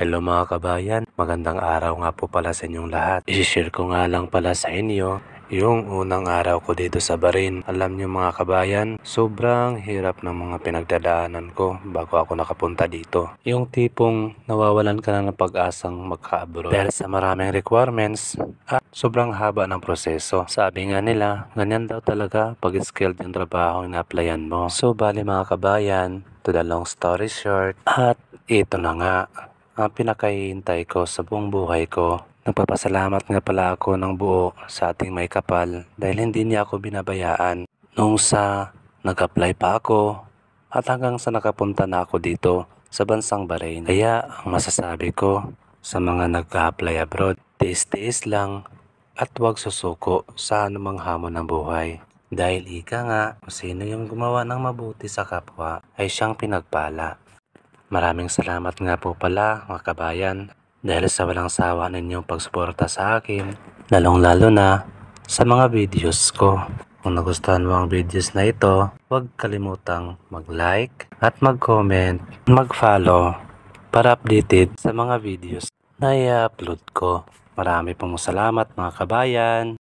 Hello mga kabayan, magandang araw nga po pala sa inyong lahat. I-share ko nga lang pala sa inyo yung unang araw ko dito sa Bahrain. Alam niyo mga kabayan, sobrang hirap ng mga pinagdadaanan ko bago ako nakapunta dito. Yung tipong nawawalan ka na ng pag-asang magka-abroad dahil sa maraming requirements at sobrang haba ng proseso. Sabi nga nila, ganyan daw talaga pag skilled yung trabaho na applyan mo. So bali mga kabayan, to the long story short, at ito na nga ang pinakahihintay ko sa buong buhay ko. Nagpapasalamat nga pala ako ng buo sa ating may kapal dahil hindi niya ako binabayaan nung sa nag-apply pa ako at hanggang sa nakapunta na ako dito sa bansang Bahrain. Kaya ang masasabi ko sa mga nag-apply abroad, tiis-tiis lang at huwag susuko sa anumang hamon ng buhay. Dahil ika nga, kung sino yung gumawa ng mabuti sa kapwa ay siyang pinagpala. Maraming salamat nga po pala mga kabayan dahil sa walang sawa ninyong pagsuporta sa akin, lalong-lalo na sa mga videos ko. Kung nagustuhan mo ang videos na ito, huwag kalimutang mag-like at mag-comment, mag-follow para updated sa mga videos na i-upload ko. Marami pong salamat mga kabayan.